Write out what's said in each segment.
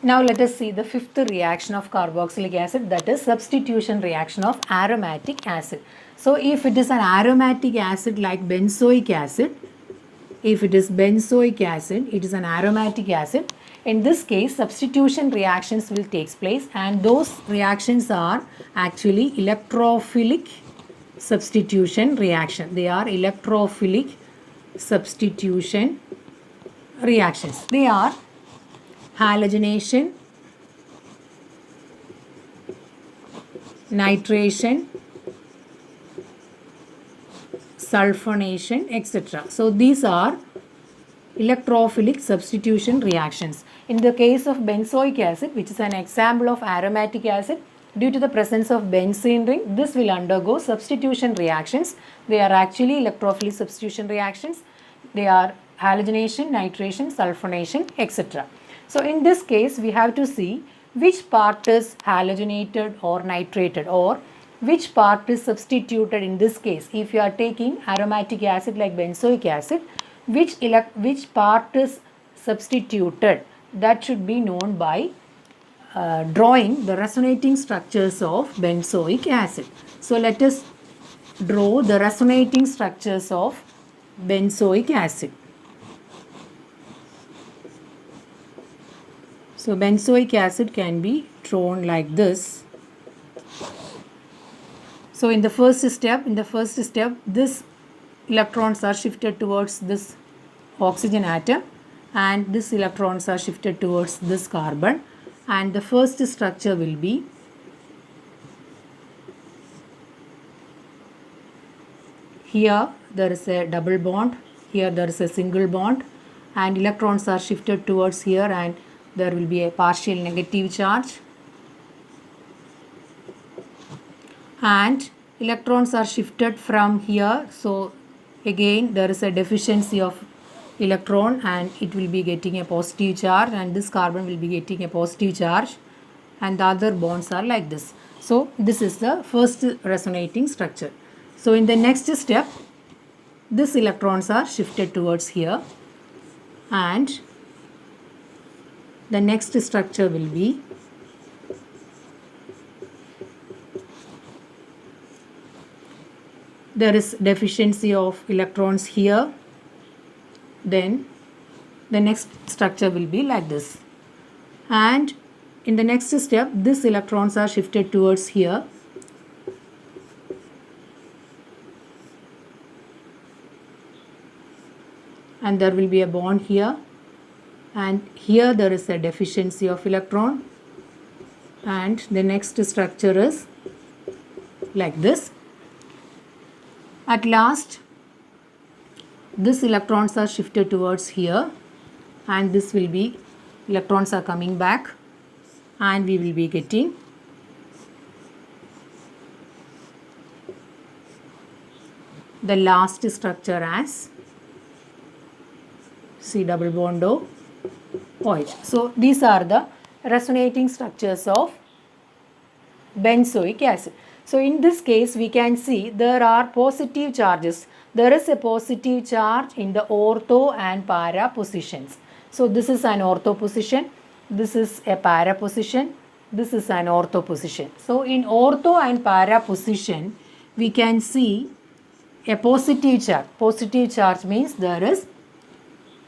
Now let us see the fifth reaction of carboxylic acid, that is substitution reaction of aromatic acid. So if it is an aromatic acid like benzoic acid, if it is benzoic acid, it is an aromatic acid. In this case, substitution reactions will take place, and those reactions are actually electrophilic substitution reaction. They are electrophilic substitution reactions. They are halogenation, nitration, sulfonation, etc. So these are electrophilic substitution reactions. In the case of benzoic acid, which is an example of aromatic acid, due to the presence of benzene ring, this will undergo substitution reactions. They are actually electrophilic substitution reactions. They are halogenation, nitration, sulfonation, etc. So in this case, we have to see which part is halogenated or nitrated, or which part is substituted in this case. If you are taking aromatic acid like benzoic acid, which part is substituted, that should be known by drawing the resonating structures of benzoic acid. So let us draw the resonating structures of benzoic acid. So benzoic acid can be drawn like this. So in the first step, this electrons are shifted towards this oxygen atom, and these electrons are shifted towards this carbon, and the first structure will be here there is a double bond, here there is a single bond, and electrons are shifted towards here, and there will be a partial negative charge, and electrons are shifted from here. So again there is a deficiency of electron, and it will be getting a positive charge, and this carbon will be getting a positive charge, and the other bonds are like this. So this is the first resonating structure. So in the next step, these electrons are shifted towards here, and the next structure will be there is deficiency of electrons here. Then the next structure will be like this, and in the next step these electrons are shifted towards here, and there will be a bond here, and here there is a deficiency of electron, and the next structure is like this. At last these electrons are shifted towards here, and this will be electrons are coming back, and we will be getting the last structure as C double bond O OH. So these are the resonating structures of benzoic acid. So in this case we can see there are positive charges. There is a positive charge in the ortho and para positions. So this is an ortho position, this is a para position, this is an ortho position. So in ortho and para position we can see a positive charge. Positive charge means there is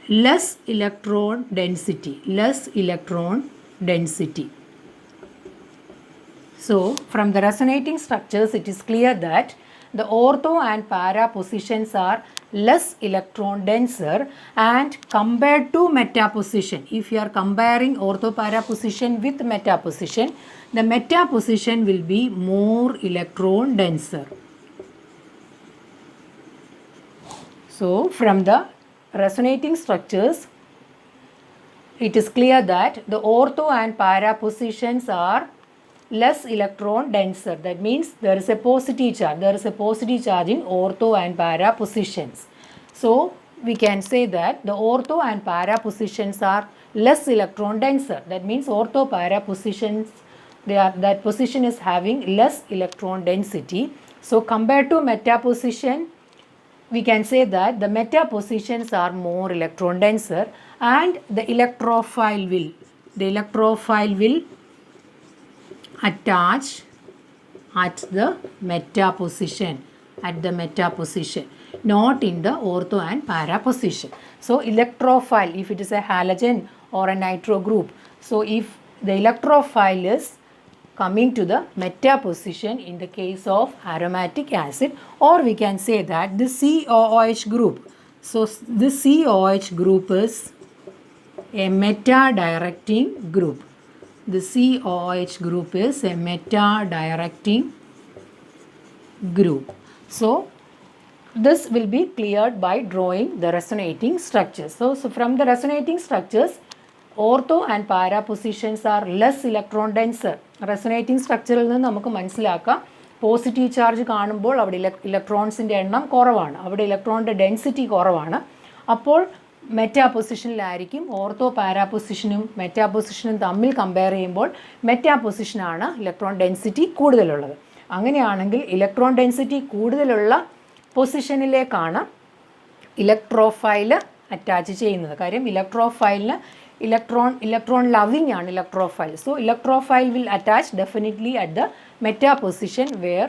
less electron density, So from the resonating structures it is clear that the ortho and para positions are less electron denser, and compared to meta position, if you are comparing ortho para position with meta position, the meta position will be more electron denser. So from the resonating structures it is clear that the ortho and para positions are less electron denser. That means there is a positive charge. There is a positive charge in ortho and para positions. So we can say that the ortho and para positions are less electron denser. That means ortho para positions, that position is having less electron density. So compared to meta position, we can say that the meta positions are more electron denser, and the electrophile will the electrophile will attach at the meta position, not in the ortho and para position. So electrophile, if it is a halogen or a nitro group, so if the electrophile is coming to the meta position in the case of aromatic acid, or we can say that the COOH group, so this COOH group is a meta-directing group. The COOH group is a meta-directing group. So this will be cleared by drawing the resonating structures. So from the resonating structures, ortho and para positions are less electron denser. Resonating structureൽ നിന്ന് നമുക്ക് മനസ്സിലാക്കാം positive charge കാണുമ്പോൾ അവിടെ ഇലക്ട്രോൺസിൻ്റെ എണ്ണം കുറവാണ്, അവിടെ ഇലക്ട്രോണിൻ്റെ density കുറവാണ്. അപ്പോൾ മെറ്റാ പൊസിഷനിലായിരിക്കും. ഓർത്തോ പാരാ പൊസിഷനും മെറ്റാ പൊസിഷനും തമ്മിൽ കമ്പയർ ചെയ്യുമ്പോൾ മെറ്റാ പൊസിഷനാണ് ഇലക്ട്രോൺ ഡെൻസിറ്റി കൂടുതലുള്ളത്. അങ്ങനെയാണെങ്കിൽ ഇലക്ട്രോൺ ഡെൻസിറ്റി കൂടുതലുള്ള പൊസിഷനിലേക്കാണ് ഇലക്ട്രോഫൈൽ അറ്റാച്ച് ചെയ്യുന്നത്. കാര്യം ഇലക്ട്രോഫൈലിന് electron loving ആണ് electrophile. So electrophile will attach definitely at the meta position where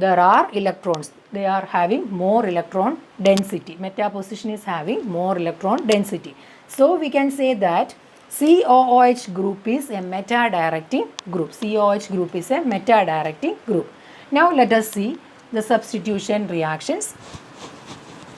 there are electrons. They are having more electron density. Meta position is having more electron density. So we can say that COOH group is a meta-directing group. COOH group is a meta-directing group. Now let us see the substitution reactions.